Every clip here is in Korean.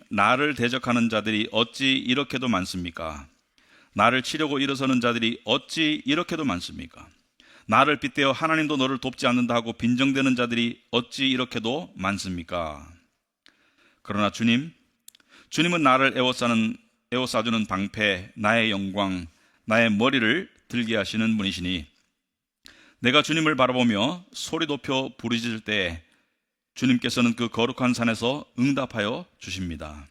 나를 대적하는 자들이 어찌 이렇게도 많습니까? 나를 치려고 일어서는 자들이 어찌 이렇게도 많습니까? 나를 빗대어 하나님도 너를 돕지 않는다 하고 빈정대는 자들이 어찌 이렇게도 많습니까? 그러나 주님은 나를 에워싸주는 방패, 나의 영광, 나의 머리를 들게 하시는 분이시니 내가 주님을 바라보며 소리 높여 부르짖을 때 주님께서는 그 거룩한 산에서 응답하여 주십니다.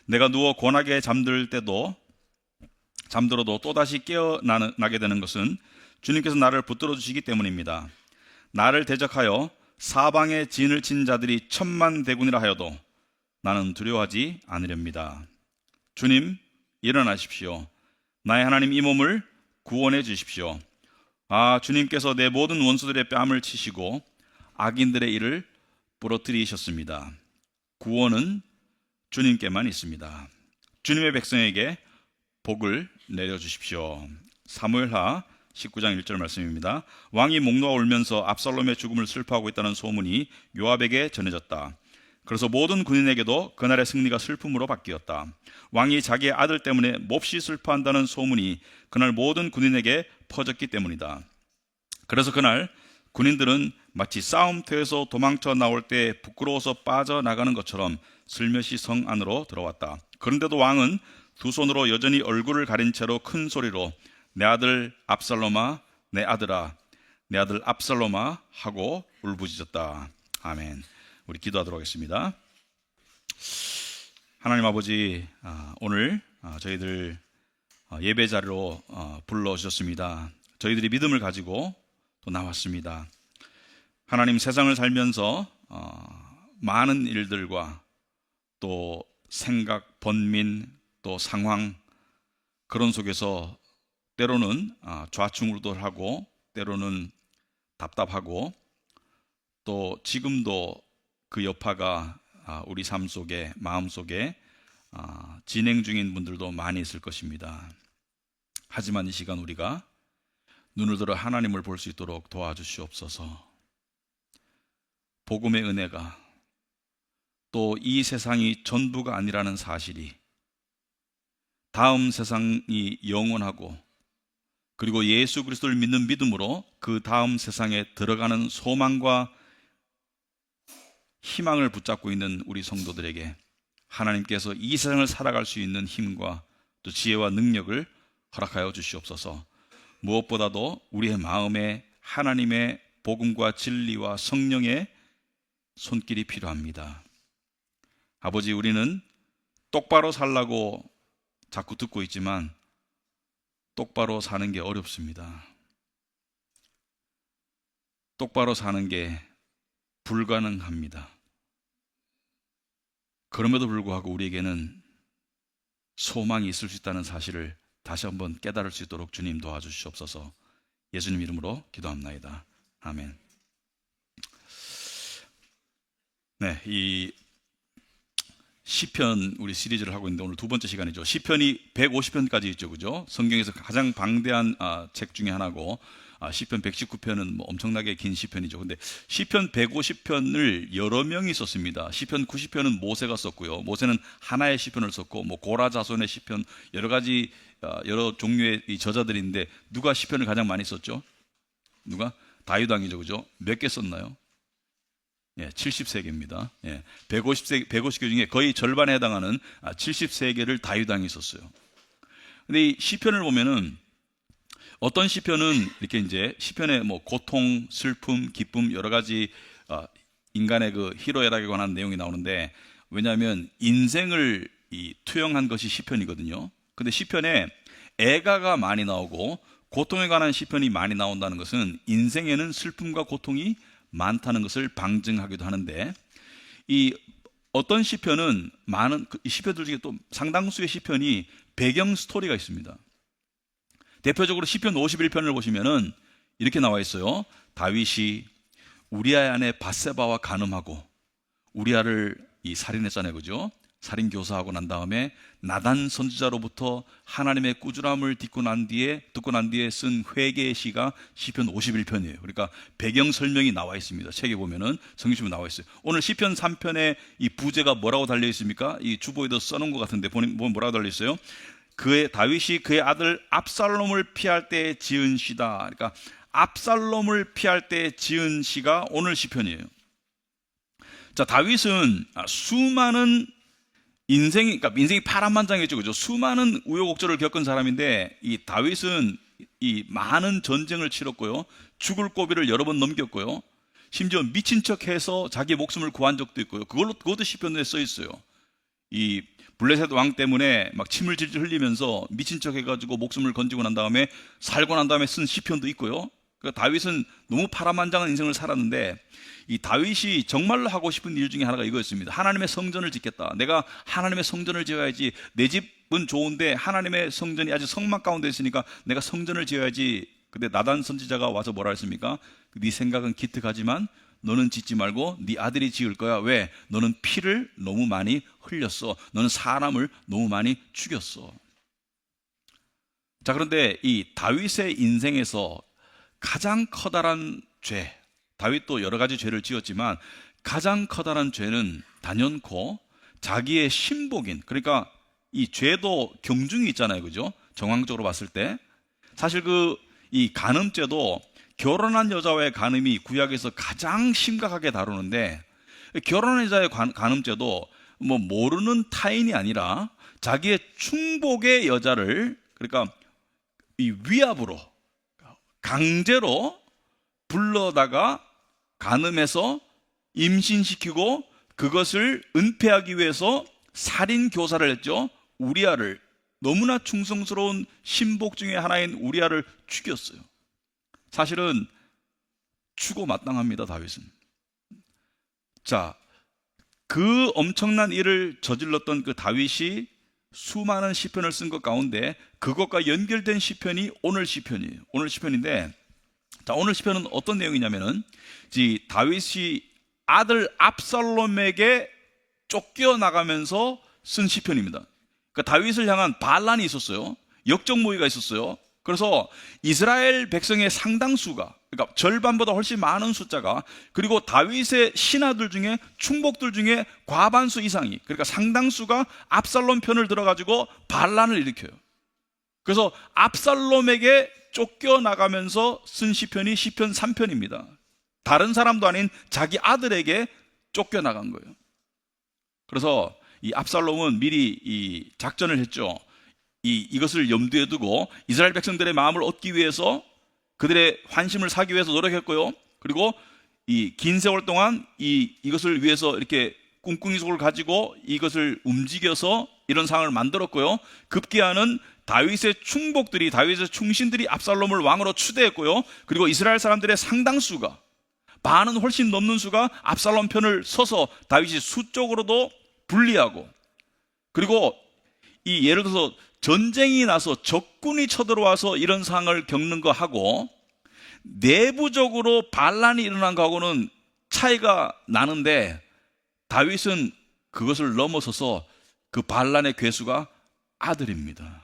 내가 누워 고나게 잠들어도 또다시 깨어나게 되는 것은 주님께서 나를 붙들어 주시기 때문입니다. 나를 대적하여 사방에 진을 친 자들이 천만대군이라 하여도 나는 두려워하지 않으렵니다. 주님, 일어나십시오. 나의 하나님, 이 몸을 구원해 주십시오. 주님께서 내 모든 원수들의 뺨을 치시고 악인들의 일을 부러뜨리셨습니다. 구원은 주님께만 있습니다. 주님의 백성에게 복을 내려주십시오. 사무엘하 19장 1절 말씀입니다. 왕이 목 놓아 울면서 압살롬의 죽음을 슬퍼하고 있다는 소문이 요압에게 전해졌다. 그래서 모든 군인에게도 그날의 승리가 슬픔으로 바뀌었다. 왕이 자기의 아들 때문에 몹시 슬퍼한다는 소문이 그날 모든 군인에게 퍼졌기 때문이다. 그래서 그날 군인들은 마치 싸움터에서 도망쳐 나올 때 부끄러워서 빠져나가는 것처럼 슬며시 성 안으로 들어왔다. 그런데도 왕은 두 손으로 여전히 얼굴을 가린 채로 큰 소리로 내 아들 압살롬아, 내 아들아, 내 아들 압살롬아 하고 울부짖었다. 아멘. 우리 기도하도록 하겠습니다. 하나님 아버지, 오늘 저희들 예배 자리로 불러주셨습니다. 저희들이 믿음을 가지고 또 나왔습니다. 하나님, 세상을 살면서 많은 일들과 또 생각, 번민, 또 상황, 그런 속에서 때로는 좌충우돌하고 때로는 답답하고 또 지금도 그 여파가 우리 삶 속에, 마음 속에 진행 중인 분들도 많이 있을 것입니다. 하지만 이 시간 우리가 눈을 들어 하나님을 볼 수 있도록 도와주시옵소서. 복음의 은혜가 또 이 세상이 전부가 아니라는 사실이, 다음 세상이 영원하고 그리고 예수 그리스도를 믿는 믿음으로 그 다음 세상에 들어가는 소망과 희망을 붙잡고 있는 우리 성도들에게 하나님께서 이 세상을 살아갈 수 있는 힘과 또 지혜와 능력을 허락하여 주시옵소서. 무엇보다도 우리의 마음에 하나님의 복음과 진리와 성령의 손길이 필요합니다. 아버지, 우리는 똑바로 살라고 자꾸 듣고 있지만 똑바로 사는 게 어렵습니다. 똑바로 사는 게 불가능합니다. 그럼에도 불구하고 우리에게는 소망이 있을 수 있다는 사실을 다시 한번 깨달을 수 있도록 주님 도와주시옵소서. 예수님 이름으로 기도합나이다. 아멘. 네, 이 시편 우리 시리즈를 하고 있는데 오늘 두 번째 시간이죠. 시편이 150편까지 있죠, 그죠? 성경에서 가장 방대한 책 중에 하나고, 시편 119편은 뭐 엄청나게 긴 시편이죠. 근데 시편 150편을 여러 명이 썼습니다. 시편 90편은 모세가 썼고요. 모세는 하나의 시편을 썼고, 뭐 고라 자손의 시편, 여러 가지 여러 종류의 이 저자들인데 누가 시편을 가장 많이 썼죠? 누가? 다윗 왕이죠, 그죠? 몇 개 썼나요? 70세계입니다. 150개 중에 거의 절반에 해당하는 73개를 다윗 왕이 썼어요. 근데 이 시편을 보면은 어떤 시편은 이렇게 이제 시편에 뭐 고통, 슬픔, 기쁨 여러 가지 인간의 그 희로애락에 관한 내용이 나오는데, 왜냐하면 인생을 투영한 것이 시편이거든요. 근데 시편에 애가가 많이 나오고 고통에 관한 시편이 많이 나온다는 것은 인생에는 슬픔과 고통이 많다는 것을 방증하기도 하는데, 이 어떤 시편은 이 시편들 중에 또 상당수의 시편이 배경 스토리가 있습니다. 대표적으로 시편 51편을 보시면은 이렇게 나와 있어요. 다윗이 우리아의 아내 밧세바와 간음하고 우리아를 살인했잖아요, 그죠? 살인 교사하고 난 다음에 나단 선지자로부터 하나님의 꾸준함을 듣고 난 뒤에 쓴 회개의 시가 시편 51편이에요. 그러니까 배경 설명이 나와 있습니다. 책에 보면은 성경책에 나와 있어요. 오늘 시편 3편에 이 부제가 뭐라고 달려 있습니까? 이 주보에도 써놓은 것 같은데 보면 뭐라고 달려 있어요? 다윗이 그의 아들 압살롬을 피할 때 지은 시다. 그러니까 압살롬을 피할 때 지은 시가 오늘 시편이에요. 자, 다윗은 수많은 인생이 파란만장했죠, 그죠? 수많은 우여곡절을 겪은 사람인데, 이 다윗은 이 많은 전쟁을 치렀고요, 죽을 고비를 여러 번 넘겼고요, 심지어 미친 척해서 자기 목숨을 구한 적도 있고요. 그것도 시편에 써 있어요. 이 블레셋 왕 때문에 막 침을 질질 흘리면서 미친 척 해가지고 목숨을 건지고 난 다음에 살고 난 다음에 쓴 시편도 있고요. 그러니까 다윗은 너무 파란만장한 인생을 살았는데, 이 다윗이 정말로 하고 싶은 일 중에 하나가 이거였습니다. 하나님의 성전을 짓겠다. 내가 하나님의 성전을 지어야지. 내 집은 좋은데 하나님의 성전이 아직 성막 가운데 있으니까 내가 성전을 지어야지. 근데 나단 선지자가 와서 뭐라 했습니까? 네 생각은 기특하지만 너는 짓지 말고 네 아들이 지을 거야. 왜? 너는 피를 너무 많이 흘렸어. 너는 사람을 너무 많이 죽였어. 자, 그런데 이 다윗의 인생에서 가장 커다란 죄, 다윗도 여러 가지 죄를 지었지만 가장 커다란 죄는 단연코 자기의 신복인, 그러니까 이 죄도 경중이 있잖아요, 그죠? 정황적으로 봤을 때 사실 이 간음죄도 결혼한 여자와의 간음이 구약에서 가장 심각하게 다루는데, 결혼한 여자의 간음죄도 뭐 모르는 타인이 아니라 자기의 충복의 여자를, 그러니까 이 위압으로 강제로 불러다가 간음해서 임신시키고 그것을 은폐하기 위해서 살인 교사를 했죠. 우리아를, 너무나 충성스러운 신복 중에 하나인 우리아를 죽였어요. 사실은 추고 마땅합니다, 다윗은. 자, 그 엄청난 일을 저질렀던 그 다윗이 수많은 시편을 쓴 것 가운데 그것과 연결된 시편이 오늘 시편이에요. 오늘 시편인데, 자, 오늘 시편은 어떤 내용이냐면은 다윗이 아들 압살롬에게 쫓겨나가면서 쓴 시편입니다. 그러니까 다윗을 향한 반란이 있었어요. 역적 모의가 있었어요. 그래서 이스라엘 백성의 상당수가, 그러니까 절반보다 훨씬 많은 숫자가, 그리고 다윗의 신하들 중에, 충복들 중에 과반수 이상이, 그러니까 상당수가 압살롬 편을 들어가지고 반란을 일으켜요. 그래서 압살롬에게 쫓겨나가면서 쓴 시편이 시편 3편입니다. 다른 사람도 아닌 자기 아들에게 쫓겨나간 거예요. 그래서 이 압살롬은 미리 이 작전을 했죠. 이것을 염두에 두고 이스라엘 백성들의 마음을 얻기 위해서, 그들의 환심을 사기 위해서 노력했고요. 그리고 이 긴 세월 동안 이것을 위해서 이렇게 꿍꿍이 속을 가지고 이것을 움직여서 이런 상황을 만들었고요. 급기야는 다윗의 충복들이, 다윗의 충신들이 압살롬을 왕으로 추대했고요. 그리고 이스라엘 사람들의 상당수가, 반은 훨씬 넘는 수가 압살롬 편을 서서 다윗이 수적으로도 불리하고, 그리고 예를 들어서 전쟁이 나서 적군이 쳐들어와서 이런 상황을 겪는 거하고 내부적으로 반란이 일어난 거하고는 차이가 나는데, 다윗은 그것을 넘어서서 그 반란의 괴수가 아들입니다.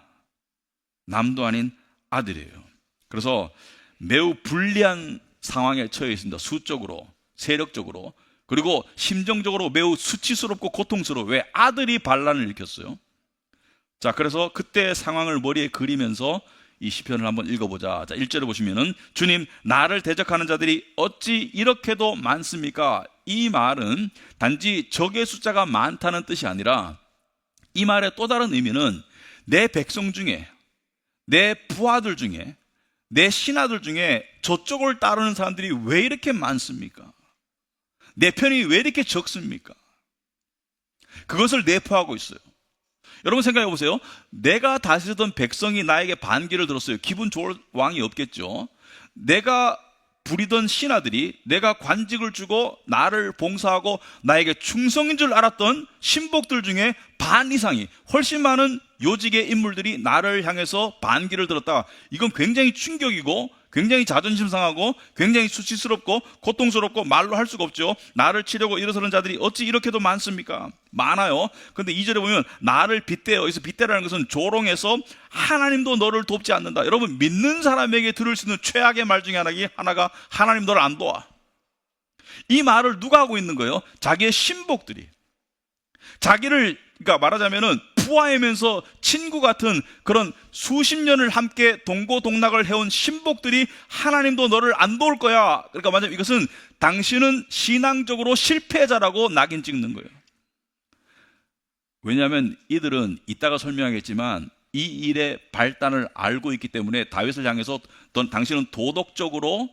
남도 아닌 아들이에요. 그래서 매우 불리한 상황에 처해 있습니다. 수적으로, 세력적으로, 그리고 심정적으로 매우 수치스럽고 고통스러워. 왜? 아들이 반란을 일으켰어요. 자, 그래서 그때 상황을 머리에 그리면서 이 시편을 한번 읽어보자. 자, 1절에 보시면은, 주님, 나를 대적하는 자들이 어찌 이렇게도 많습니까? 이 말은 단지 적의 숫자가 많다는 뜻이 아니라, 이 말의 또 다른 의미는 내 백성 중에, 내 부하들 중에, 내 신하들 중에 저쪽을 따르는 사람들이 왜 이렇게 많습니까? 내 편이 왜 이렇게 적습니까? 그것을 내포하고 있어요. 여러분 생각해 보세요. 내가 다스리던 백성이 나에게 반기를 들었어요. 기분 좋을 왕이 없겠죠. 내가 부리던 신하들이, 내가 관직을 주고 나를 봉사하고 나에게 충성인 줄 알았던 신복들 중에 반 이상이, 훨씬 많은 요직의 인물들이 나를 향해서 반기를 들었다. 이건 굉장히 충격이고 굉장히 자존심 상하고 굉장히 수치스럽고 고통스럽고 말로 할 수가 없죠. 나를 치려고 일어서는 자들이 어찌 이렇게도 많습니까? 많아요. 근데 2절에 보면 나를 빗대어, 여기서 빗대라는 것은 조롱해서 하나님도 너를 돕지 않는다. 여러분, 믿는 사람에게 들을 수 있는 최악의 말 중에 하나가 하나님 너를 안 도와. 이 말을 누가 하고 있는 거예요? 자기의 신복들이. 자기를, 그러니까 말하자면은 부하이면서 친구 같은 그런 수십 년을 함께 동고동락을 해온 신복들이 하나님도 너를 안 도울 거야. 그러니까 맞아요. 이것은 당신은 신앙적으로 실패자라고 낙인 찍는 거예요. 왜냐하면 이들은 이따가 설명하겠지만 이 일의 발단을 알고 있기 때문에 다윗을 향해서 당신은 도덕적으로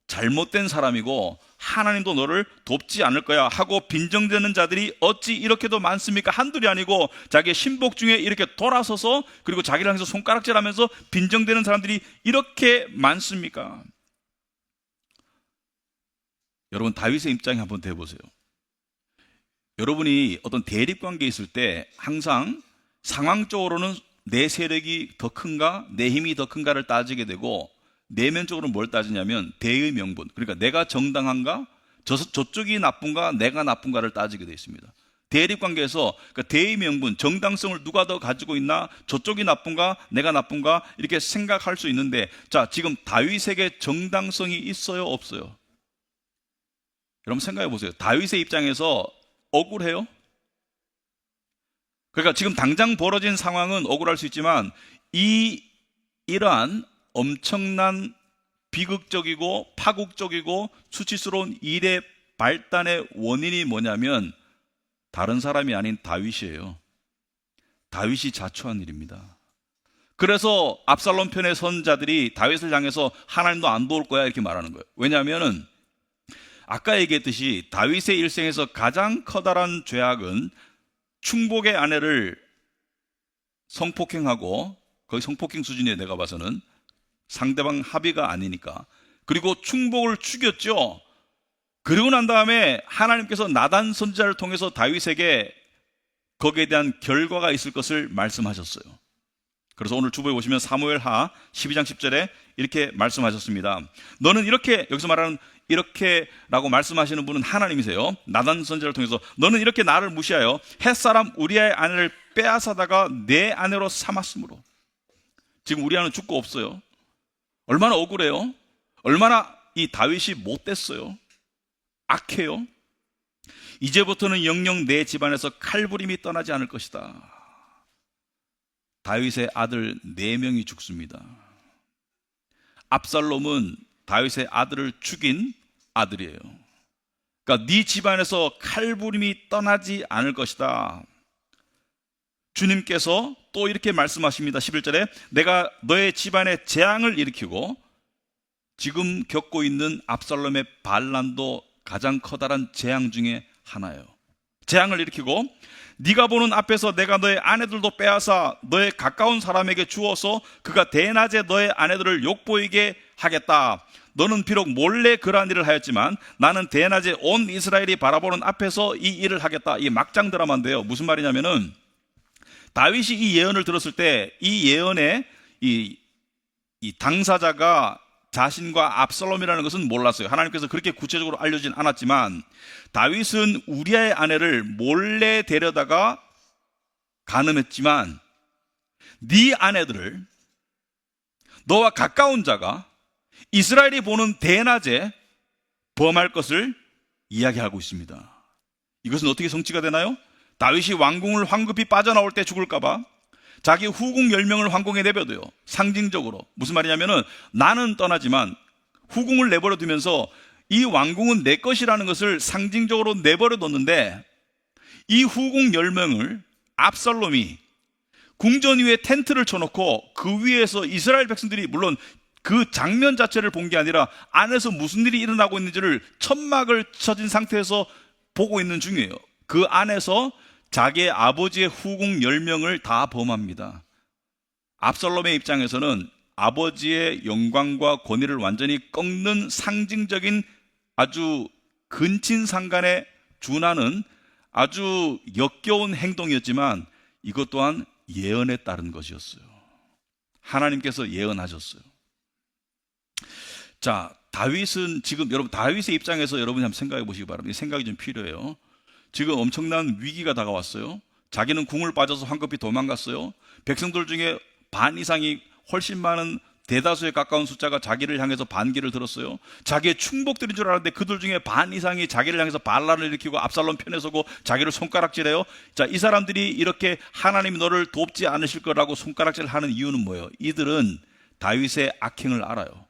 잘못된 사람이고 하나님도 너를 돕지 않을 거야 하고 빈정대는 자들이 어찌 이렇게도 많습니까? 한둘이 아니고 자기의 신복 중에 이렇게 돌아서서 그리고 자기를 향해서 손가락질하면서 빈정대는 사람들이 이렇게 많습니까? 여러분, 다윗의 입장에 한번 대보세요. 여러분이 어떤 대립관계에 있을 때 항상 상황적으로는 내 세력이 더 큰가 내 힘이 더 큰가를 따지게 되고 내면적으로 뭘 따지냐면 대의 명분, 그러니까 내가 정당한가 저쪽이 나쁜가 내가 나쁜가를 따지게 되어 있습니다. 대립관계에서 그러니까 대의 명분, 정당성을 누가 더 가지고 있나, 저쪽이 나쁜가 내가 나쁜가 이렇게 생각할 수 있는데, 자, 지금 다윗에게 정당성이 있어요 없어요? 여러분 생각해 보세요. 다윗의 입장에서 억울해요? 그러니까 지금 당장 벌어진 상황은 억울할 수 있지만 이러한 엄청난 비극적이고 파국적이고 수치스러운 일의 발단의 원인이 뭐냐면 다른 사람이 아닌 다윗이에요. 다윗이 자초한 일입니다. 그래서 압살롬 편의 선자들이 다윗을 향해서 하나님도 안 도울 거야 이렇게 말하는 거예요. 왜냐하면 아까 얘기했듯이 다윗의 일생에서 가장 커다란 죄악은 충복의 아내를 성폭행하고, 거의 성폭행 수준이에요. 내가 봐서는 상대방 합의가 아니니까. 그리고 충복을 죽였죠. 그리고 난 다음에 하나님께서 나단 선지자를 통해서 다윗에게 거기에 대한 결과가 있을 것을 말씀하셨어요. 그래서 오늘 주보에 보시면 사무엘하 12장 10절에 이렇게 말씀하셨습니다. 너는 이렇게, 여기서 말하는 이렇게라고 말씀하시는 분은 하나님이세요. 나단 선지자를 통해서 너는 이렇게 나를 무시하여 햇사람 우리아의 아내를 빼앗아다가 내 아내로 삼았으므로. 지금 우리아는 죽고 없어요. 얼마나 억울해요? 얼마나 이 다윗이 못됐어요? 악해요? 이제부터는 영영 내 집안에서 칼부림이 떠나지 않을 것이다. 다윗의 아들 4명이 죽습니다. 압살롬은 다윗의 아들을 죽인 아들이에요. 그러니까 네 집안에서 칼부림이 떠나지 않을 것이다. 주님께서 또 이렇게 말씀하십니다. 11절에 내가 너의 집안에 재앙을 일으키고, 지금 겪고 있는 압살롬의 반란도 가장 커다란 재앙 중에 하나예요. 재앙을 일으키고 네가 보는 앞에서 내가 너의 아내들도 빼앗아 너의 가까운 사람에게 주어서 그가 대낮에 너의 아내들을 욕보이게 하겠다. 너는 비록 몰래 그러한 일을 하였지만 나는 대낮에 온 이스라엘이 바라보는 앞에서 이 일을 하겠다. 이 막장 드라마인데요. 무슨 말이냐면은 다윗이 이 예언을 들었을 때 이 예언의 이 당사자가 자신과 압살롬이라는 것은 몰랐어요. 하나님께서 그렇게 구체적으로 알려진 않았지만 다윗은 우리아의 아내를 몰래 데려다가 간음했지만 네 아내들을 너와 가까운 자가 이스라엘이 보는 대낮에 범할 것을 이야기하고 있습니다. 이것은 어떻게 성취가 되나요? 다윗이 왕궁을 황급히 빠져나올 때 죽을까봐 자기 후궁 10명을 황궁에 내버려둬요. 상징적으로. 무슨 말이냐면은 나는 떠나지만 후궁을 내버려 두면서 이 왕궁은 내 것이라는 것을 상징적으로 내버려 뒀는데, 이 후궁 10명을 압살롬이 궁전 위에 텐트를 쳐놓고 그 위에서 이스라엘 백성들이, 물론 그 장면 자체를 본 게 아니라 안에서 무슨 일이 일어나고 있는지를 천막을 쳐진 상태에서 보고 있는 중이에요. 그 안에서 자기의 아버지의 후궁 10명을 다 범합니다. 압살롬의 입장에서는 아버지의 영광과 권위를 완전히 꺾는 상징적인 아주 근친상간에 준하는 아주 역겨운 행동이었지만 이것 또한 예언에 따른 것이었어요. 하나님께서 예언하셨어요. 자, 다윗은 지금 여러분 다윗의 입장에서 여러분이 한번 생각해 보시기 바랍니다. 생각이 좀 필요해요. 지금 엄청난 위기가 다가왔어요. 자기는 궁을 빠져서 황급히 도망갔어요. 백성들 중에 반 이상이 훨씬 많은 대다수에 가까운 숫자가 자기를 향해서 반기를 들었어요. 자기의 충복들인 줄 알았는데 그들 중에 반 이상이 자기를 향해서 반란을 일으키고 압살롬 편에 서고 자기를 손가락질해요. 자, 이 사람들이 이렇게 하나님이 너를 돕지 않으실 거라고 손가락질 하는 이유는 뭐예요? 이들은 다윗의 악행을 알아요.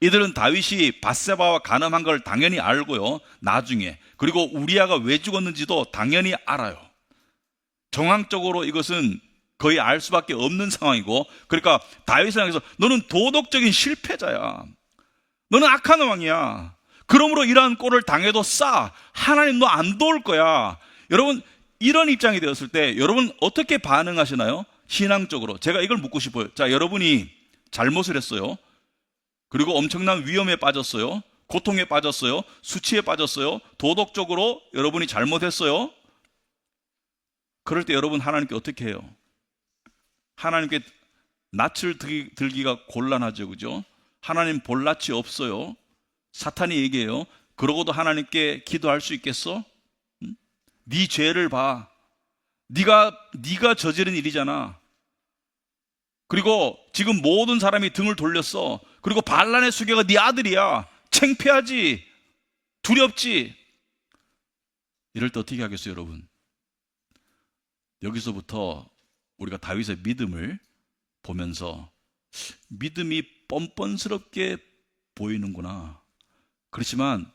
이들은 다윗이 밧세바와 간음한 걸 당연히 알고요. 나중에. 그리고 우리아가 왜 죽었는지도 당연히 알아요. 정황적으로 이것은 거의 알 수밖에 없는 상황이고, 그러니까 다윗을 향해서 너는 도덕적인 실패자야. 너는 악한 왕이야. 그러므로 이러한 꼴을 당해도 싸. 하나님 너 안 도울 거야. 여러분, 이런 입장이 되었을 때 여러분 어떻게 반응하시나요? 신앙적으로. 제가 이걸 묻고 싶어요. 자, 여러분이 잘못을 했어요. 그리고 엄청난 위험에 빠졌어요. 고통에 빠졌어요. 수치에 빠졌어요. 도덕적으로 여러분이 잘못했어요. 그럴 때 여러분 하나님께 어떻게 해요? 하나님께 낯을 들기가 곤란하죠. 그죠? 하나님 볼 낯이 없어요. 사탄이 얘기해요. 그러고도 하나님께 기도할 수 있겠어? 응? 네 죄를 봐. 네가 저지른 일이잖아. 그리고 지금 모든 사람이 등을 돌렸어. 그리고 반란의 수괴가 네 아들이야. 창피하지? 두렵지? 이럴 때 어떻게 하겠어요, 여러분? 여기서부터 우리가 다윗의 믿음을 보면서 믿음이 뻔뻔스럽게 보이는구나. 그렇지만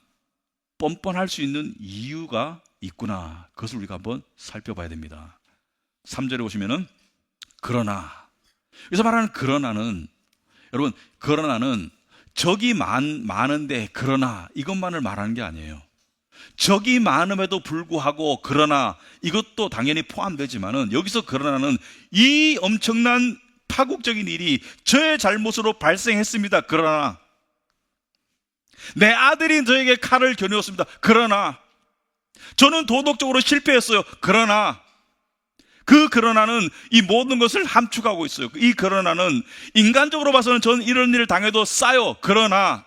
뻔뻔할 수 있는 이유가 있구나. 그것을 우리가 한번 살펴봐야 됩니다. 3절에 보시면은 그러나, 여기서 말하는 그러나는, 여러분, 그러나는 적이 많은데 그러나 이것만을 말하는 게 아니에요. 적이 많음에도 불구하고 그러나, 이것도 당연히 포함되지만은 여기서 그러나는 이 엄청난 파국적인 일이 저의 잘못으로 발생했습니다. 그러나 내 아들이 저에게 칼을 겨누었습니다. 그러나 저는 도덕적으로 실패했어요. 그러나 그 그러나는 이 모든 것을 함축하고 있어요. 이 그러나는 인간적으로 봐서는 저는 이런 일을 당해도 싸요. 그러나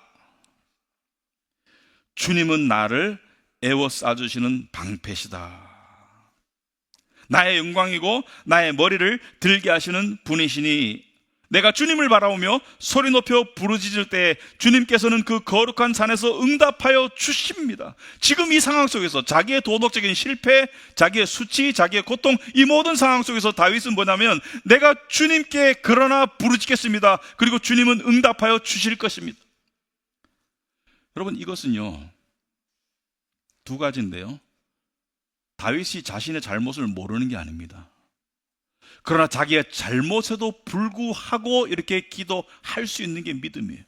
주님은 나를 에워싸주시는 방패시다. 나의 영광이고 나의 머리를 들게 하시는 분이시니 내가 주님을 바라보며 소리 높여 부르짖을 때 주님께서는 그 거룩한 산에서 응답하여 주십니다. 지금 이 상황 속에서 자기의 도덕적인 실패, 자기의 수치, 자기의 고통, 이 모든 상황 속에서 다윗은 뭐냐면 내가 주님께 그러나 부르짖겠습니다. 그리고 주님은 응답하여 주실 것입니다. 여러분, 이것은요 두 가지인데요, 다윗이 자신의 잘못을 모르는 게 아닙니다. 그러나 자기의 잘못에도 불구하고 이렇게 기도할 수 있는 게 믿음이에요.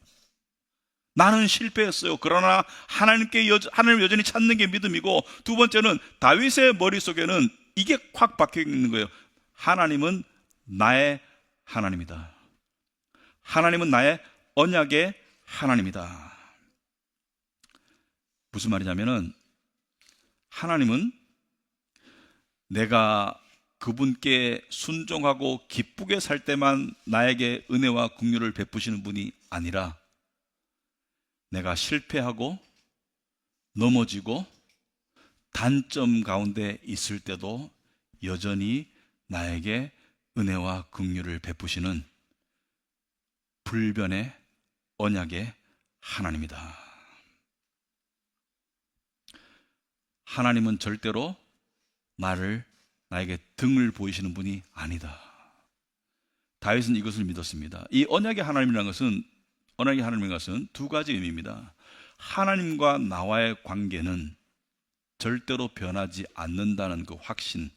나는 실패했어요. 그러나 하나님을 여전히 찾는 게 믿음이고, 두 번째는 다윗의 머릿속에는 이게 확 박혀 있는 거예요. 하나님은 나의 하나님이다. 하나님은 나의 언약의 하나님이다. 무슨 말이냐면은 하나님은 내가 그분께 순종하고 기쁘게 살 때만 나에게 은혜와 긍휼을 베푸시는 분이 아니라 내가 실패하고 넘어지고 단점 가운데 있을 때도 여전히 나에게 은혜와 긍휼을 베푸시는 불변의 언약의 하나님이다. 하나님은 절대로 나에게 등을 보이시는 분이 아니다. 다윗은 이것을 믿었습니다. 이 언약의 하나님이라는 것은 두 가지 의미입니다. 하나님과 나와의 관계는 절대로 변하지 않는다는 그 확신,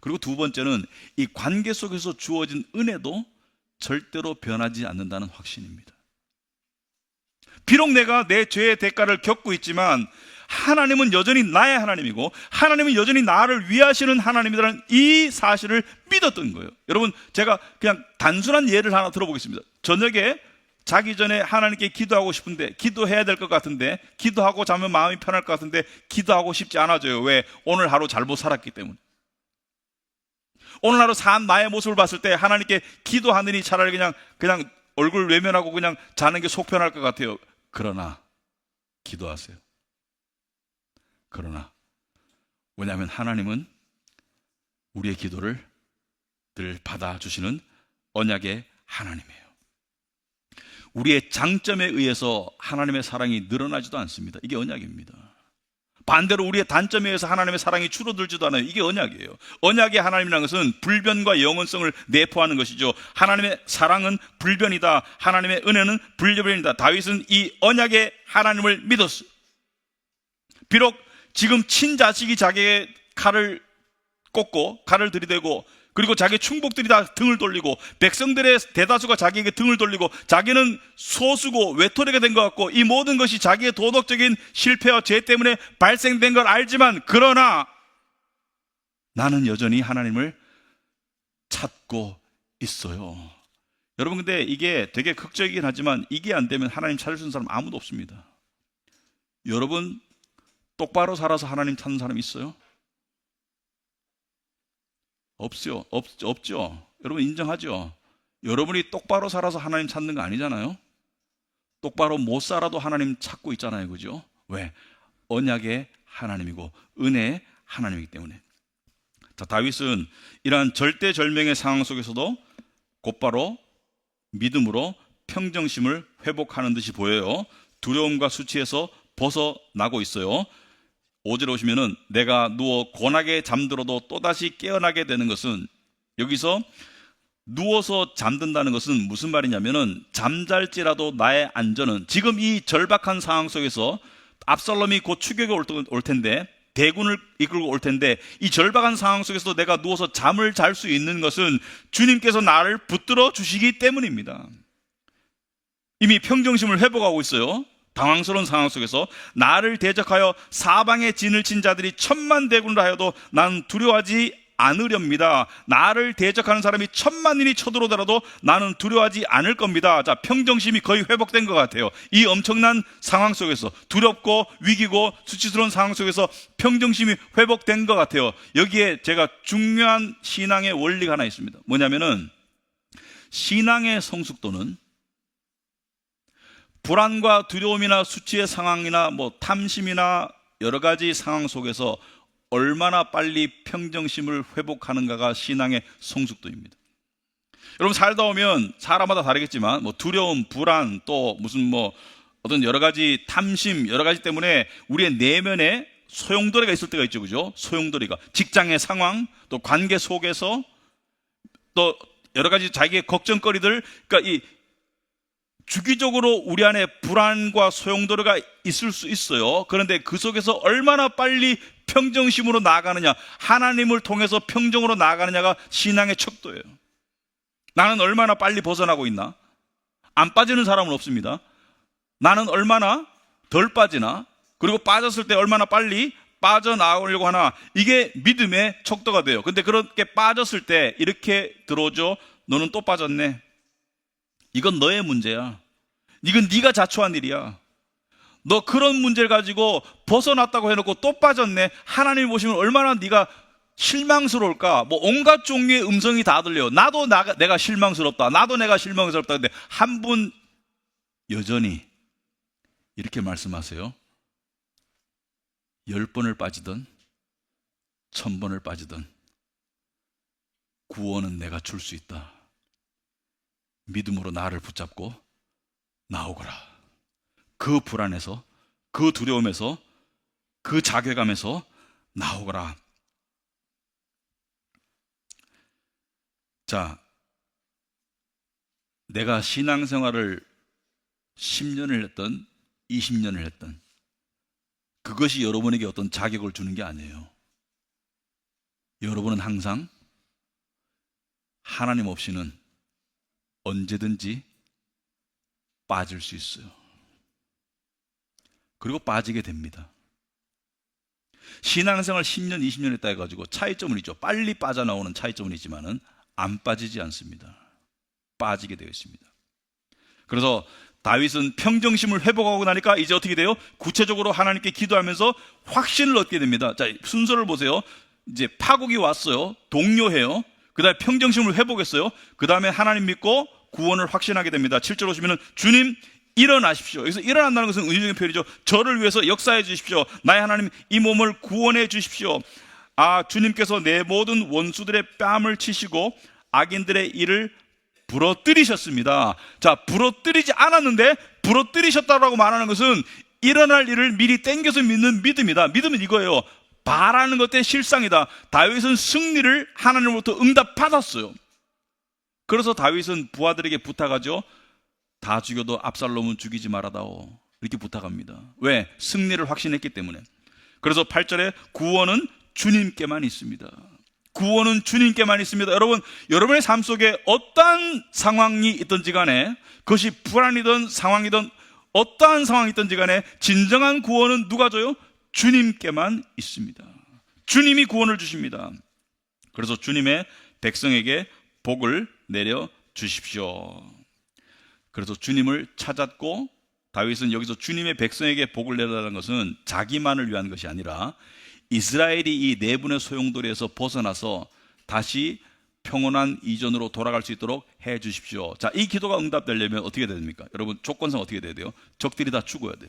그리고 두 번째는 이 관계 속에서 주어진 은혜도 절대로 변하지 않는다는 확신입니다. 비록 내가 내 죄의 대가를 겪고 있지만 하나님은 여전히 나의 하나님이고 하나님은 여전히 나를 위하시는 하나님이라는 이 사실을 믿었던 거예요. 여러분, 제가 그냥 단순한 예를 하나 들어보겠습니다. 저녁에 자기 전에 하나님께 기도하고 싶은데, 기도해야 될 것 같은데, 기도하고 자면 마음이 편할 것 같은데 기도하고 싶지 않아져요. 왜? 오늘 하루 잘못 살았기 때문에. 오늘 하루 산 나의 모습을 봤을 때 하나님께 기도하느니 차라리 그냥 얼굴 외면하고 그냥 자는 게 속 편할 것 같아요. 그러나 기도하세요. 그러나 왜냐하면 하나님은 우리의 기도를 늘 받아주시는 언약의 하나님이에요. 우리의 장점에 의해서 하나님의 사랑이 늘어나지도 않습니다. 이게 언약입니다. 반대로 우리의 단점에 의해서 하나님의 사랑이 줄어들지도 않아요. 이게 언약이에요. 언약의 하나님이라는 것은 불변과 영원성을 내포하는 것이죠. 하나님의 사랑은 불변이다. 하나님의 은혜는 불변이다. 다윗은 이 언약의 하나님을 믿었어요. 비록 지금 친자식이 자기의 칼을 꽂고 칼을 들이대고 그리고 자기 충복들이 다 등을 돌리고 백성들의 대다수가 자기에게 등을 돌리고 자기는 소수고 외톨이가 된 것 같고 이 모든 것이 자기의 도덕적인 실패와 죄 때문에 발생된 걸 알지만 그러나 나는 여전히 하나님을 찾고 있어요. 여러분 근데 이게 되게 극적이긴 하지만 이게 안 되면 하나님 찾을 수 있는 사람 아무도 없습니다. 여러분 똑바로 살아서 하나님 찾는 사람 있어요? 없죠. 여러분 인정하죠? 여러분이 똑바로 살아서 하나님 찾는 거 아니잖아요. 똑바로 못 살아도 하나님 찾고 있잖아요. 그죠? 왜? 언약의 하나님이고 은혜의 하나님이기 때문에. 자, 다윗은 이러한 절대절명의 상황 속에서도 곧바로 믿음으로 평정심을 회복하는 듯이 보여요. 두려움과 수치에서 벗어나고 있어요. 5절에 오시면은 내가 누워 고나게 잠들어도 또다시 깨어나게 되는 것은, 여기서 누워서 잠든다는 것은 무슨 말이냐면은 잠잘지라도 나의 안전은, 지금 이 절박한 상황 속에서 압살롬이 곧 추격에 올 텐데, 대군을 이끌고 올 텐데, 이 절박한 상황 속에서도 내가 누워서 잠을 잘 수 있는 것은 주님께서 나를 붙들어 주시기 때문입니다. 이미 평정심을 회복하고 있어요. 당황스러운 상황 속에서 나를 대적하여 사방에 진을 친 자들이 천만 대군을 하여도 나는 두려워하지 않으렵니다. 나를 대적하는 사람이 천만인이 쳐들어오더라도 나는 두려워하지 않을 겁니다. 자, 평정심이 거의 회복된 것 같아요. 이 엄청난 상황 속에서, 두렵고 위기고 수치스러운 상황 속에서 평정심이 회복된 것 같아요. 여기에 제가 중요한 신앙의 원리가 하나 있습니다. 뭐냐면은 신앙의 성숙도는 불안과 두려움이나 수치의 상황이나 탐심이나 여러 가지 상황 속에서 얼마나 빨리 평정심을 회복하는가가 신앙의 성숙도입니다. 여러분 살다 보면 사람마다 다르겠지만 두려움, 불안, 또 무슨 어떤 여러 가지 탐심, 여러 가지 때문에 우리의 내면에 소용돌이가 있을 때가 있죠, 그죠? 소용돌이가 직장의 상황, 또 관계 속에서 또 여러 가지 자기의 걱정거리들, 그러니까 이 주기적으로 우리 안에 불안과 소용돌이가 있을 수 있어요. 그런데 그 속에서 얼마나 빨리 평정심으로 나아가느냐, 하나님을 통해서 평정으로 나아가느냐가 신앙의 척도예요. 나는 얼마나 빨리 벗어나고 있나? 안 빠지는 사람은 없습니다. 나는 얼마나 덜 빠지나? 그리고 빠졌을 때 얼마나 빨리 빠져나오려고 하나? 이게 믿음의 척도가 돼요. 근데 그렇게 빠졌을 때 이렇게 들어오죠. 너는 또 빠졌네. 이건 너의 문제야. 이건 네가 자초한 일이야. 너 그런 문제를 가지고 벗어났다고 해놓고 또 빠졌네. 하나님 보시면 얼마나 네가 실망스러울까. 온갖 종류의 음성이 다 들려요. 나도 내가 실망스럽다. 나도 내가 실망스럽다. 근데 한 분 여전히 이렇게 말씀하세요. 10번을 빠지든 1000번을 빠지든 구원은 내가 줄 수 있다. 믿음으로 나를 붙잡고 나오거라. 그 불안에서, 그 두려움에서, 그 자괴감에서 나오거라. 자, 내가 신앙생활을 10년을 했던 20년을 했던 그것이 여러분에게 어떤 자격을 주는 게 아니에요. 여러분은 항상 하나님 없이는 언제든지 빠질 수 있어요. 그리고 빠지게 됩니다. 신앙생활 10년, 20년 했다 해가지고 차이점은 있죠. 빨리 빠져나오는 차이점은 있지만은 안 빠지지 않습니다. 빠지게 되어 있습니다. 그래서 다윗은 평정심을 회복하고 나니까 이제 어떻게 돼요? 구체적으로 하나님께 기도하면서 확신을 얻게 됩니다. 자, 순서를 보세요. 이제 파국이 왔어요. 동요해요. 그 다음에 평정심을 회복했어요. 그 다음에 하나님 믿고 구원을 확신하게 됩니다. 7절 보시면은 주님 일어나십시오. 여기서 일어난다는 것은 의미적인 표현이죠. 저를 위해서 역사해 주십시오. 나의 하나님 이 몸을 구원해 주십시오. 주님께서 내 모든 원수들의 뺨을 치시고 악인들의 일을 부러뜨리셨습니다. 자, 부러뜨리지 않았는데 부러뜨리셨다라고 말하는 것은 일어날 일을 미리 땡겨서 믿는 믿음이다. 믿음은 이거예요. 바라는 것의 실상이다. 다윗은 승리를 하나님으로부터 응답받았어요. 그래서 다윗은 부하들에게 부탁하죠. 다 죽여도 압살롬은 죽이지 말아다오. 이렇게 부탁합니다. 왜? 승리를 확신했기 때문에. 그래서 8절에 구원은 주님께만 있습니다. 구원은 주님께만 있습니다. 여러분, 여러분의 삶 속에 어떠한 상황이 있든지 간에, 그것이 불안이든 상황이든 어떠한 상황이 있든지 간에 진정한 구원은 누가 줘요? 주님께만 있습니다. 주님이 구원을 주십니다. 그래서 주님의 백성에게 복을 내려 주십시오. 그래서 주님을 찾았고, 다윗은 여기서 주님의 백성에게 복을 내려달라는 것은 자기만을 위한 것이 아니라 이스라엘이 이 내분의 소용돌이에서 벗어나서 다시 평온한 이전으로 돌아갈 수 있도록 해 주십시오. 자, 이 기도가 응답되려면 어떻게 돼야 됩니까? 여러분, 조건상 어떻게 돼야 돼요? 적들이 다 죽어야 돼요.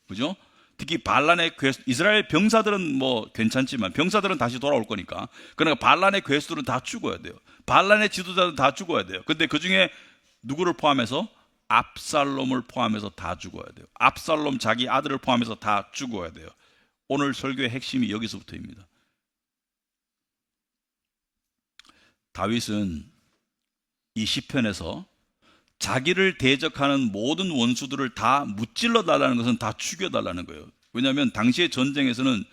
그죠? 특히 반란의 괴수, 이스라엘 병사들은 뭐 괜찮지만 병사들은 다시 돌아올 거니까. 그러니까 반란의 괴수들은 다 죽어야 돼요. 반란의 지도자들은 다 죽어야 돼요. 근데 그 중에 누구를 포함해서? 압살롬을 포함해서 다 죽어야 돼요. 압살롬 자기 아들을 포함해서 다 죽어야 돼요. 오늘 설교의 핵심이 여기서부터입니다. 다윗은 이 시편에서 자기를 대적하는 모든 원수들을 다 무찔러 달라는 것은 다 죽여달라는 거예요. 왜냐하면 당시의 전쟁에서는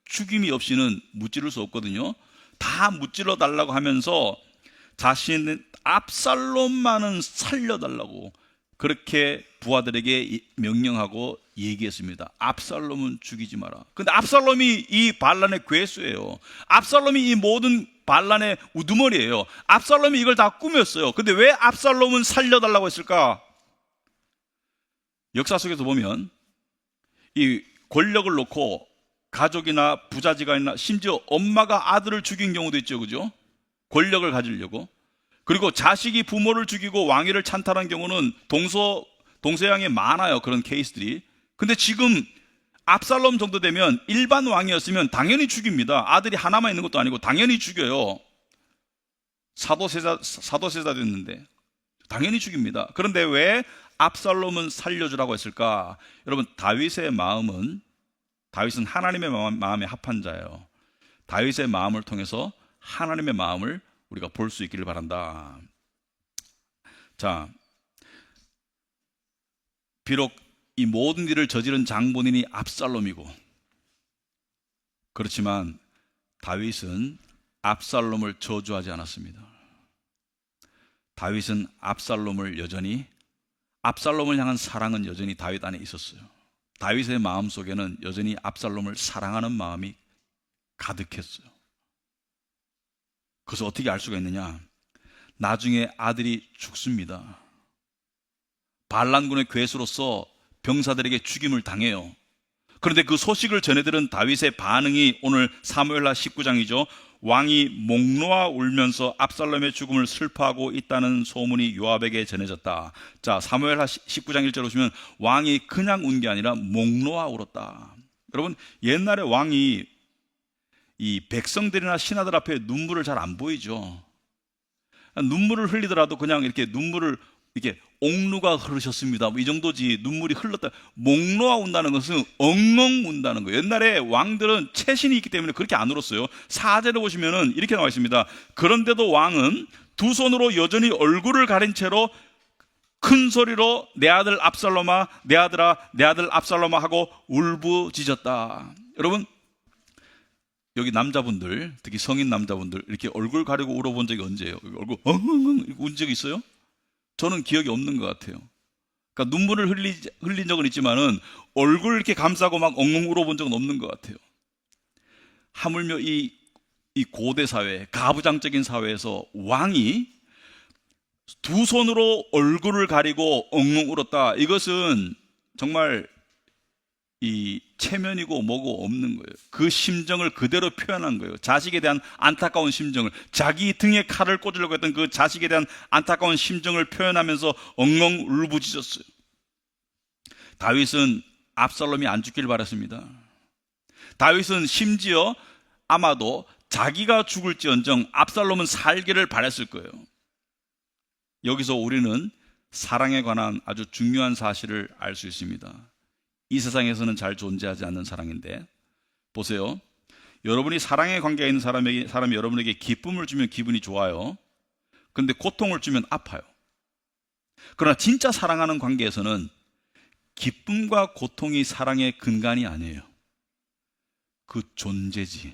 죽임이 없이는 무찌를 수 없거든요. 다 무찔러 달라고 하면서 자신은 압살롬만은 살려달라고 그렇게 부하들에게 명령하고 얘기했습니다. 압살롬은 죽이지 마라. 근데 압살롬이 이 반란의 괴수예요. 압살롬이 이 모든 반란의 우두머리예요. 압살롬이 이걸 다 꾸몄어요. 근데 왜 압살롬은 살려달라고 했을까? 역사 속에서 보면 이 권력을 놓고 가족이나 부자지간이나 심지어 엄마가 아들을 죽인 경우도 있죠. 그죠? 권력을 가지려고. 그리고 자식이 부모를 죽이고 왕위를 찬탈한 경우는 동서양에 많아요. 그런 케이스들이. 근데 지금 압살롬 정도 되면 일반 왕이었으면 당연히 죽입니다. 아들이 하나만 있는 것도 아니고 당연히 죽여요. 사도세자 됐는데 당연히 죽입니다. 그런데 왜 압살롬은 살려주라고 했을까? 여러분, 다윗은 하나님의 마음에 합한 자예요. 다윗의 마음을 통해서 하나님의 마음을 우리가 볼 수 있기를 바란다. 자, 비록 이 모든 일을 저지른 장본인이 압살롬이고, 그렇지만 다윗은 압살롬을 저주하지 않았습니다. 다윗은 압살롬을 향한 사랑은 여전히 다윗 안에 있었어요. 다윗의 마음 속에는 여전히 압살롬을 사랑하는 마음이 가득했어요. 그래서 어떻게 알 수가 있느냐? 나중에 아들이 죽습니다. 반란군의 괴수로서 병사들에게 죽임을 당해요. 그런데 그 소식을 전해들은 다윗의 반응이 오늘 사무엘하 19장이죠. 왕이 목 놓아 울면서 압살롬의 죽음을 슬퍼하고 있다는 소문이 요압에게 전해졌다. 자, 사무엘하 19장 1절 보시면 왕이 그냥 운 게 아니라 목 놓아 울었다. 여러분, 옛날에 왕이 이 백성들이나 신하들 앞에 눈물을 잘 안 보이죠. 눈물을 흘리더라도 그냥 이렇게 눈물을 이렇게 옥루가 흐르셨습니다. 이 정도지. 눈물이 흘렀다. 목 놓아 운다는 것은 엉엉 운다는 거예요. 옛날에 왕들은 체신이 있기 때문에 그렇게 안 울었어요. 4절에 보시면은 이렇게 나와 있습니다. 그런데도 왕은 두 손으로 여전히 얼굴을 가린 채로 큰 소리로 내 아들 압살롬아, 내 아들아, 내 아들 압살롬아 하고 울부짖었다. 여러분, 여기 남자분들, 특히 성인 남자분들 이렇게 얼굴 가리고 울어본 적이 언제예요? 얼굴 엉엉엉 운 적이 있어요? 저는 기억이 없는 것 같아요. 그러니까 눈물을 흘린 적은 있지만은 얼굴 이렇게 감싸고 막 엉엉 울어본 적은 없는 것 같아요. 하물며 이 고대 사회, 가부장적인 사회에서 왕이 두 손으로 얼굴을 가리고 엉엉 울었다. 이것은 정말 이 체면이고 뭐고 없는 거예요. 그 심정을 그대로 표현한 거예요. 자식에 대한 안타까운 심정을, 자기 등에 칼을 꽂으려고 했던 그 자식에 대한 안타까운 심정을 표현하면서 엉엉 울부짖었어요. 다윗은 압살롬이 안 죽길 바랐습니다. 다윗은 심지어 아마도 자기가 죽을지언정 압살롬은 살기를 바랬을 거예요. 여기서 우리는 사랑에 관한 아주 중요한 사실을 알 수 있습니다. 이 세상에서는 잘 존재하지 않는 사랑인데, 보세요. 여러분이 사랑의 관계에 있는 사람이 여러분에게 기쁨을 주면 기분이 좋아요. 그런데 고통을 주면 아파요. 그러나 진짜 사랑하는 관계에서는 기쁨과 고통이 사랑의 근간이 아니에요. 그 존재지.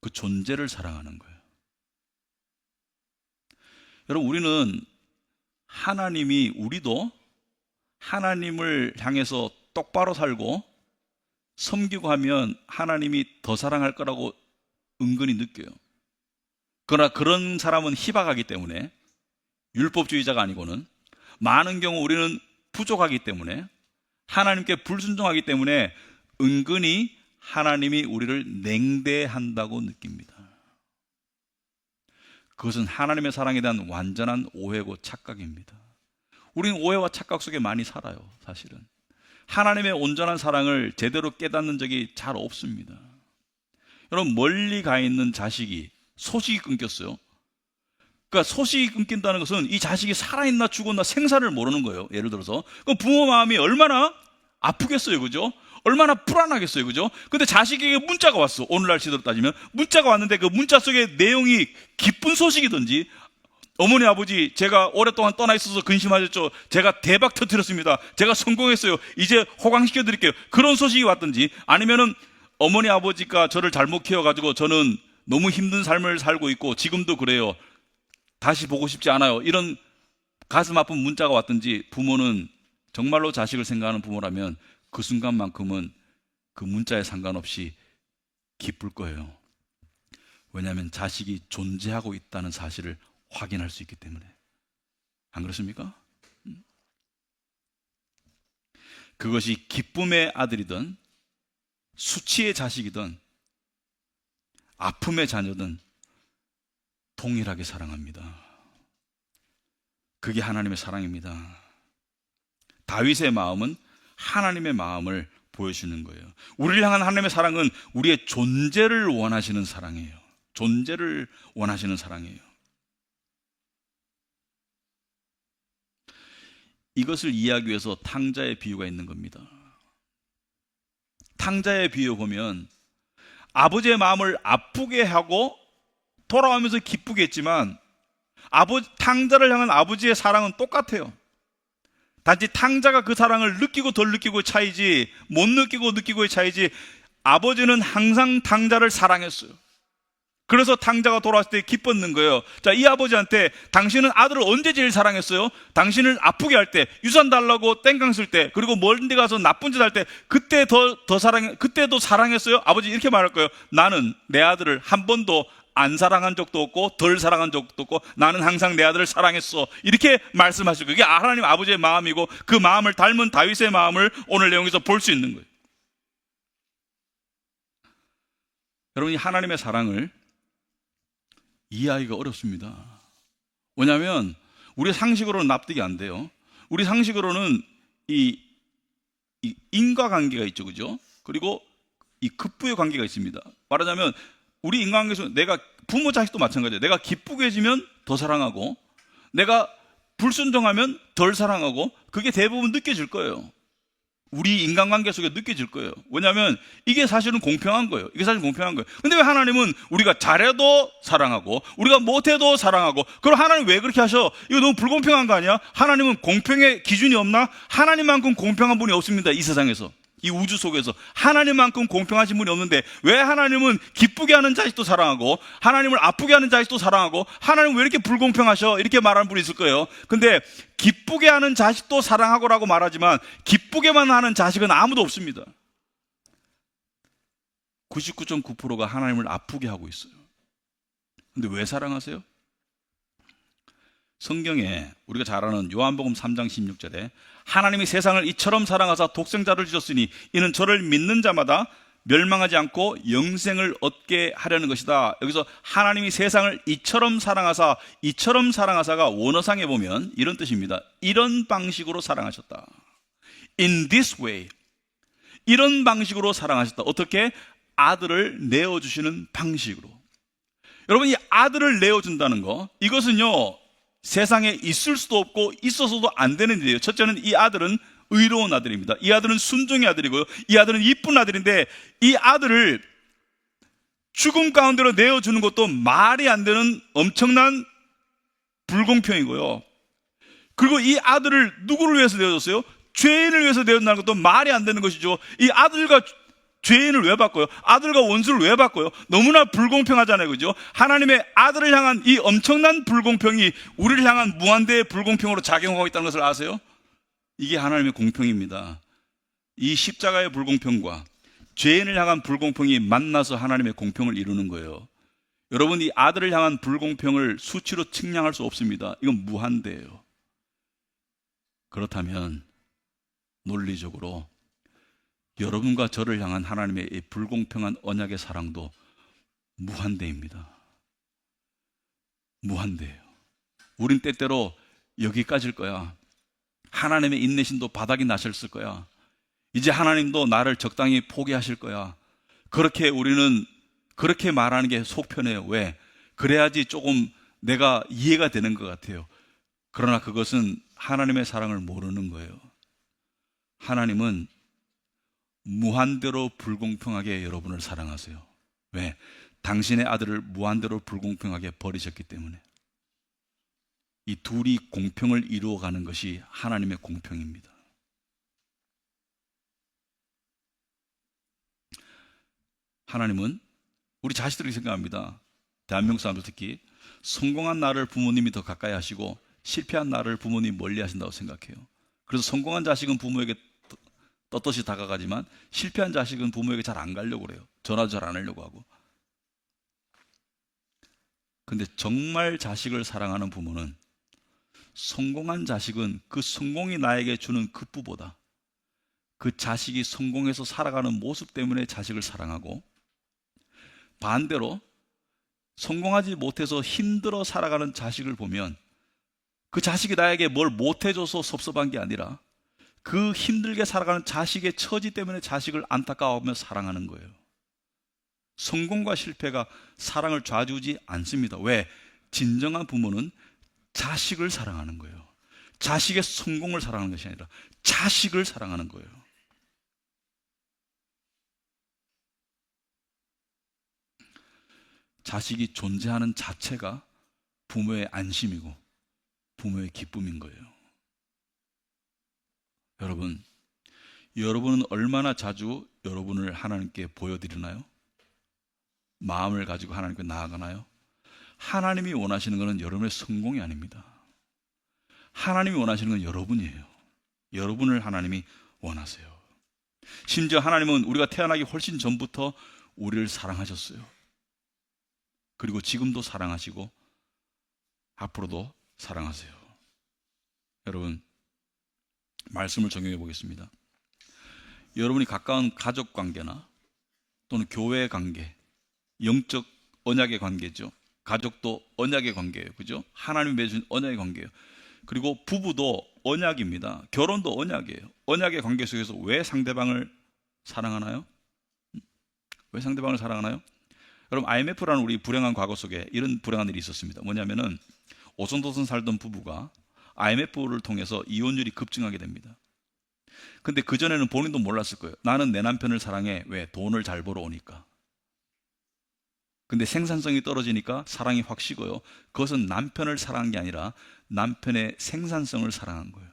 그 존재를 사랑하는 거예요. 여러분, 우리는 우리도 하나님을 향해서 똑바로 살고 섬기고 하면 하나님이 더 사랑할 거라고 은근히 느껴요. 그러나 그런 사람은 희박하기 때문에, 율법주의자가 아니고는, 많은 경우 우리는 부족하기 때문에, 하나님께 불순종하기 때문에 은근히 하나님이 우리를 냉대한다고 느낍니다. 그것은 하나님의 사랑에 대한 완전한 오해고 착각입니다. 우리는 오해와 착각 속에 많이 살아요. 사실은 하나님의 온전한 사랑을 제대로 깨닫는 적이 잘 없습니다. 여러분, 멀리 가 있는 자식이 소식이 끊겼어요. 그러니까 소식이 끊긴다는 것은 이 자식이 살아있나 죽었나 생사를 모르는 거예요. 예를 들어서 그럼 부모 마음이 얼마나 아프겠어요, 그죠? 얼마나 불안하겠어요, 그죠? 근데 자식에게 문자가 왔어. 오늘날 시대로 따지면 문자가 왔는데 그 문자 속의 내용이 기쁜 소식이든지, 어머니 아버지 제가 오랫동안 떠나 있어서 근심하셨죠? 제가 대박 터뜨렸습니다. 제가 성공했어요. 이제 호강시켜 드릴게요. 그런 소식이 왔든지, 아니면은 어머니 아버지가 저를 잘못 키워가지고 저는 너무 힘든 삶을 살고 있고 지금도 그래요. 다시 보고 싶지 않아요. 이런 가슴 아픈 문자가 왔든지, 부모는 정말로 자식을 생각하는 부모라면 그 순간만큼은 그 문자에 상관없이 기쁠 거예요. 왜냐하면 자식이 존재하고 있다는 사실을 확인할 수 있기 때문에. 안 그렇습니까? 그것이 기쁨의 아들이든 수치의 자식이든 아픔의 자녀든 동일하게 사랑합니다. 그게 하나님의 사랑입니다. 다윗의 마음은 하나님의 마음을 보여주는 거예요. 우리를 향한 하나님의 사랑은 우리의 존재를 원하시는 사랑이에요. 존재를 원하시는 사랑이에요. 이것을 이해하기 위해서 탕자의 비유가 있는 겁니다. 탕자의 비유 보면 아버지의 마음을 아프게 하고 돌아오면서 기쁘게 했지만, 탕자를 향한 아버지의 사랑은 똑같아요. 단지 탕자가 그 사랑을 느끼고 덜 느끼고의 차이지, 못 느끼고 느끼고의 차이지, 아버지는 항상 탕자를 사랑했어요. 그래서 탕자가 돌아왔을 때 기뻤는 거예요. 자, 이 아버지한테 당신은 아들을 언제 제일 사랑했어요? 당신을 아프게 할 때, 유산 달라고 땡깡 쓸 때, 그리고 멀은 데 가서 나쁜 짓 할 때, 그때 그때도 사랑했어요? 아버지 이렇게 말할 거예요. 나는 내 아들을 한 번도 안 사랑한 적도 없고 덜 사랑한 적도 없고 나는 항상 내 아들을 사랑했어. 이렇게 말씀하시고, 그게 하나님 아버지의 마음이고, 그 마음을 닮은 다윗의 마음을 오늘 내용에서 볼 수 있는 거예요. 여러분이 하나님의 사랑을 이해하기가 어렵습니다. 왜냐하면 우리 상식으로는 납득이 안 돼요. 우리 상식으로는 이 인과관계가 있죠, 그죠? 그리고 이 급부의 관계가 있습니다. 말하자면 우리 인간관계에서 내가 부모 자식도 마찬가지예요. 내가 기쁘게 해주면 더 사랑하고, 내가 불순종하면 덜 사랑하고, 그게 대부분 느껴질 거예요. 우리 인간관계 속에 느껴질 거예요. 왜냐하면 이게 사실은 공평한 거예요. 이게 사실 공평한 거예요. 근데 왜 하나님은 우리가 잘해도 사랑하고 우리가 못해도 사랑하고, 그럼 하나님 왜 그렇게 하셔? 이거 너무 불공평한 거 아니야? 하나님은 공평의 기준이 없나? 하나님만큼 공평한 분이 없습니다. 이 세상에서, 이 우주 속에서 하나님만큼 공평하신 분이 없는데, 왜 하나님은 기쁘게 하는 자식도 사랑하고 하나님을 아프게 하는 자식도 사랑하고, 하나님은 왜 이렇게 불공평하셔? 이렇게 말하는 분이 있을 거예요. 근데 기쁘게 하는 자식도 사랑하고라고 말하지만 기쁘게만 하는 자식은 아무도 없습니다. 99.9%가 하나님을 아프게 하고 있어요. 근데 왜 사랑하세요? 성경에 우리가 잘 아는 요한복음 3장 16절에 하나님이 세상을 이처럼 사랑하사 독생자를 주셨으니 이는 저를 믿는 자마다 멸망하지 않고 영생을 얻게 하려는 것이다. 여기서 하나님이 세상을 이처럼 사랑하사가 원어상에 보면 이런 뜻입니다. 이런 방식으로 사랑하셨다. In this way. 이런 방식으로 사랑하셨다. 어떻게? 아들을 내어주시는 방식으로. 여러분, 이 아들을 내어준다는 거, 이것은요 세상에 있을 수도 없고 있어서도 안 되는 일이에요. 첫째는 이 아들은 의로운 아들입니다. 이 아들은 순종의 아들이고요, 이 아들은 이쁜 아들인데, 이 아들을 죽음 가운데로 내어주는 것도 말이 안 되는 엄청난 불공평이고요. 그리고 이 아들을 누구를 위해서 내어줬어요? 죄인을 위해서 내어준다는 것도 말이 안 되는 것이죠. 이 아들과 죄인을 왜 바꿔요? 아들과 원수를 왜 바꿔요? 너무나 불공평하잖아요, 그죠? 하나님의 아들을 향한 이 엄청난 불공평이 우리를 향한 무한대의 불공평으로 작용하고 있다는 것을 아세요? 이게 하나님의 공평입니다. 이 십자가의 불공평과 죄인을 향한 불공평이 만나서 하나님의 공평을 이루는 거예요. 여러분, 이 아들을 향한 불공평을 수치로 측량할 수 없습니다. 이건 무한대예요. 그렇다면 논리적으로 여러분과 저를 향한 하나님의 이 불공평한 언약의 사랑도 무한대입니다. 무한대예요. 우린 때때로 여기까지일 거야. 하나님의 인내심도 바닥이 나셨을 거야. 이제 하나님도 나를 적당히 포기하실 거야. 그렇게 우리는 그렇게 말하는 게 속 편해요. 왜? 그래야지 조금 내가 이해가 되는 것 같아요. 그러나 그것은 하나님의 사랑을 모르는 거예요. 하나님은 무한대로 불공평하게 여러분을 사랑하세요. 왜? 당신의 아들을 무한대로 불공평하게 버리셨기 때문에. 이 둘이 공평을 이루어가는 것이 하나님의 공평입니다. 하나님은 우리 자식들이 생각합니다. 대한민국 사람들 특히 성공한 나를 부모님이 더 가까이 하시고 실패한 나를 부모님이 멀리 하신다고 생각해요. 그래서 성공한 자식은 부모에게 떳떳이 다가가지만 실패한 자식은 부모에게 잘 안 가려고 그래요. 전화도 잘 안 하려고 하고. 근데 정말 자식을 사랑하는 부모는 성공한 자식은 그 성공이 나에게 주는 급부보다 그 자식이 성공해서 살아가는 모습 때문에 자식을 사랑하고, 반대로 성공하지 못해서 힘들어 살아가는 자식을 보면 그 자식이 나에게 뭘 못해줘서 섭섭한 게 아니라 그 힘들게 살아가는 자식의 처지 때문에 자식을 안타까워하며 사랑하는 거예요. 성공과 실패가 사랑을 좌지우지 않습니다. 왜? 진정한 부모는 자식을 사랑하는 거예요. 자식의 성공을 사랑하는 것이 아니라 자식을 사랑하는 거예요. 자식이 존재하는 자체가 부모의 안심이고 부모의 기쁨인 거예요. 여러분은 얼마나 자주 여러분을 하나님께 보여드리나요? 마음을 가지고 하나님께 나아가나요? 하나님이 원하시는 것은 여러분의 성공이 아닙니다. 하나님이 원하시는 건 여러분이에요. 여러분을 하나님이 원하세요. 심지어 하나님은 우리가 태어나기 훨씬 전부터 우리를 사랑하셨어요. 그리고 지금도 사랑하시고 앞으로도 사랑하세요. 여러분, 말씀을 적용해 보겠습니다. 여러분이 가까운 가족 관계나 또는 교회 관계, 영적 언약의 관계죠. 가족도 언약의 관계예요. 그죠? 하나님이 맺은 언약의 관계예요. 그리고 부부도 언약입니다. 결혼도 언약이에요. 언약의 관계 속에서 왜 상대방을 사랑하나요? 왜 상대방을 사랑하나요? 여러분, IMF라는 우리 불행한 과거 속에 이런 불행한 일이 있었습니다. 뭐냐면은 오손도손 살던 부부가 IMF를 통해서 이혼율이 급증하게 됩니다. 근데 그전에는 본인도 몰랐을 거예요. 나는 내 남편을 사랑해. 왜? 돈을 잘 벌어오니까. 근데 생산성이 떨어지니까 사랑이 확 식어요. 그것은 남편을 사랑한 게 아니라 남편의 생산성을 사랑한 거예요.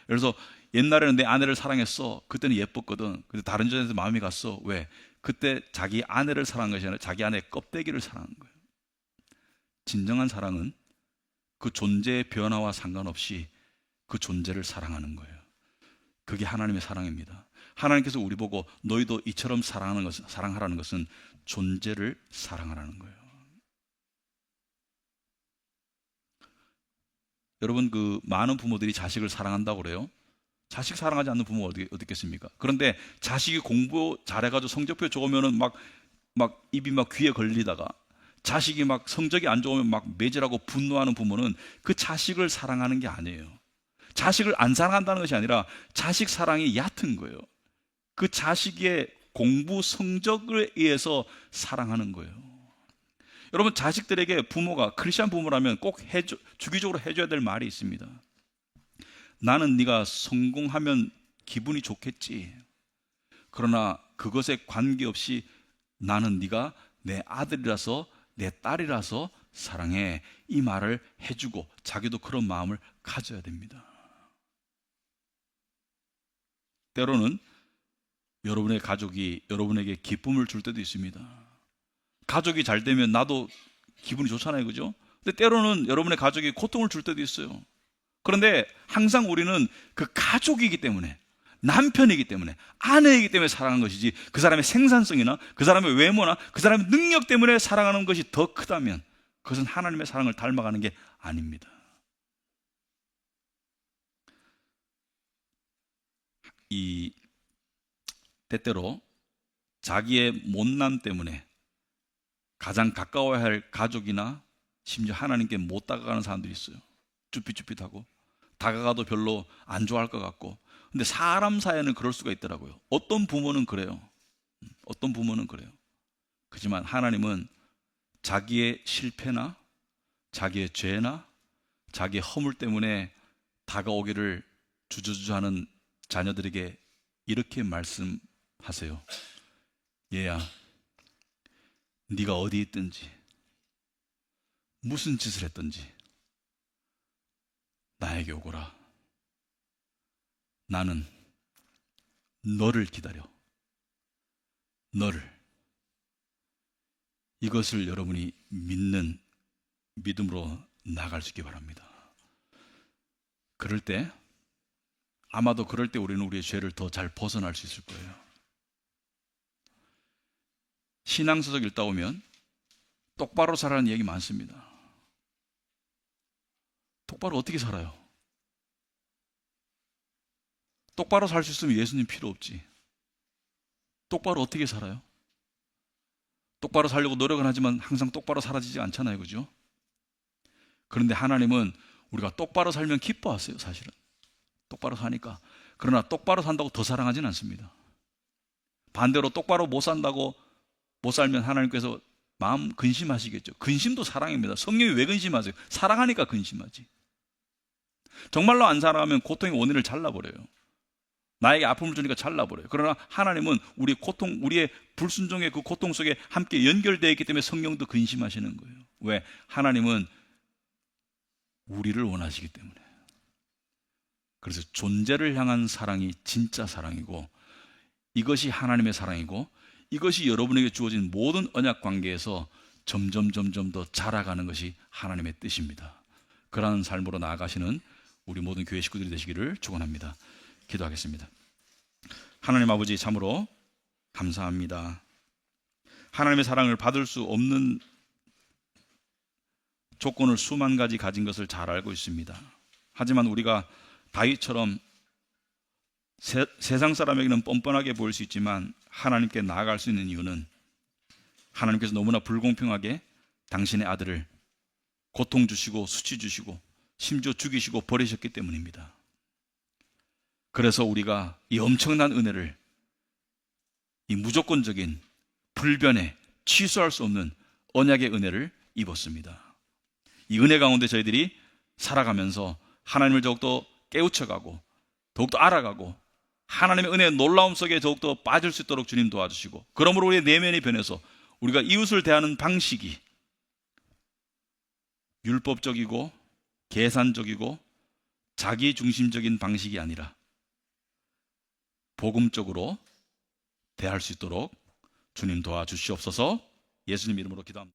그래서 옛날에는 내 아내를 사랑했어. 그때는 예뻤거든. 근데 다른 여자한테 마음이 갔어. 왜? 그때 자기 아내를 사랑한 것이 아니라 자기 아내의 껍데기를 사랑한 거예요. 진정한 사랑은 그 존재의 변화와 상관없이 그 존재를 사랑하는 거예요. 그게 하나님의 사랑입니다. 하나님께서 우리 보고 너희도 이처럼 사랑하라는 것은 존재를 사랑하라는 거예요. 여러분, 그 많은 부모들이 자식을 사랑한다고 그래요. 자식 사랑하지 않는 부모가 어디 있겠습니까? 그런데 자식이 공부 잘해가지고 성적표 좋으면은 막 입이 막 귀에 걸리다가, 자식이 막 성적이 안 좋으면 막 매질하고 분노하는 부모는 그 자식을 사랑하는 게 아니에요. 자식을 안 사랑한다는 것이 아니라 자식 사랑이 얕은 거예요. 그 자식의 공부 성적에 의해서 사랑하는 거예요. 여러분, 자식들에게 부모가 크리스찬 부모라면 꼭 주기적으로 해줘야 될 말이 있습니다. 나는 네가 성공하면 기분이 좋겠지. 그러나 그것에 관계없이 나는 네가 내 아들이라서 내 딸이라서 사랑해. 이 말을 해주고 자기도 그런 마음을 가져야 됩니다. 때로는 여러분의 가족이 여러분에게 기쁨을 줄 때도 있습니다. 가족이 잘 되면 나도 기분이 좋잖아요, 그죠? 근데 때로는 여러분의 가족이 고통을 줄 때도 있어요. 그런데 항상 우리는 그 가족이기 때문에, 남편이기 때문에, 아내이기 때문에 사랑하는 것이지, 그 사람의 생산성이나 그 사람의 외모나 그 사람의 능력 때문에 사랑하는 것이 더 크다면 그것은 하나님의 사랑을 닮아가는 게 아닙니다. 이 때때로 자기의 못남 때문에 가장 가까워야 할 가족이나 심지어 하나님께 못 다가가는 사람들이 있어요. 쭈삣쭈삣하고 다가가도 별로 안 좋아할 것 같고. 근데 사람 사이에는 그럴 수가 있더라고요. 어떤 부모는 그래요. 어떤 부모는 그래요. 그렇지만 하나님은 자기의 실패나 자기의 죄나 자기의 허물 때문에 다가오기를 주저주저하는 자녀들에게 이렇게 말씀하세요. 얘야, 네가 어디 있든지 무슨 짓을 했든지 나에게 오거라. 나는 너를 기다려. 너를. 이것을 여러분이 믿는 믿음으로 나아갈 수 있기 바랍니다. 그럴 때, 아마도 그럴 때 우리는 우리의 죄를 더 잘 벗어날 수 있을 거예요. 신앙서적 읽다 보면 똑바로 살아라는 얘기 많습니다. 똑바로 어떻게 살아요? 똑바로 살 수 있으면 예수님 필요 없지. 똑바로 어떻게 살아요? 똑바로 살려고 노력은 하지만 항상 똑바로 살아지지 않잖아요, 그죠? 그런데 하나님은 우리가 똑바로 살면 기뻐하세요, 사실은. 똑바로 사니까. 그러나 똑바로 산다고 더 사랑하진 않습니다. 반대로 똑바로 못 산다고 못 살면 하나님께서 마음 근심하시겠죠. 근심도 사랑입니다. 성령이 왜 근심하세요? 사랑하니까 근심하지. 정말로 안 살아가면 고통의 원인을 잘라버려요. 나에게 아픔을 주니까 잘라버려요. 그러나 하나님은 우리의 고통, 우리의 불순종의 그 고통 속에 함께 연결되어 있기 때문에 성령도 근심하시는 거예요. 왜? 하나님은 우리를 원하시기 때문에. 그래서 존재를 향한 사랑이 진짜 사랑이고, 이것이 하나님의 사랑이고, 이것이 여러분에게 주어진 모든 언약 관계에서 점점 더 자라가는 것이 하나님의 뜻입니다. 그러한 삶으로 나아가시는 우리 모든 교회 식구들이 되시기를 축원합니다. 기도하겠습니다. 하나님 아버지, 참으로 감사합니다. 하나님의 사랑을 받을 수 없는 조건을 수만 가지 가진 것을 잘 알고 있습니다. 하지만 우리가 다윗처럼 세상 사람에게는 뻔뻔하게 보일 수 있지만 하나님께 나아갈 수 있는 이유는 하나님께서 너무나 불공평하게 당신의 아들을 고통 주시고 수치 주시고 심지어 죽이시고 버리셨기 때문입니다. 그래서 우리가 이 엄청난 은혜를, 이 무조건적인 불변에 취소할 수 없는 언약의 은혜를 입었습니다. 이 은혜 가운데 저희들이 살아가면서 하나님을 더욱더 깨우쳐가고 더욱더 알아가고 하나님의 은혜의 놀라움 속에 더욱더 빠질 수 있도록 주님 도와주시고, 그러므로 우리의 내면이 변해서 우리가 이웃을 대하는 방식이 율법적이고 계산적이고 자기중심적인 방식이 아니라 복음적으로 대할 수 있도록 주님 도와주시옵소서. 예수님 이름으로 기도합니다.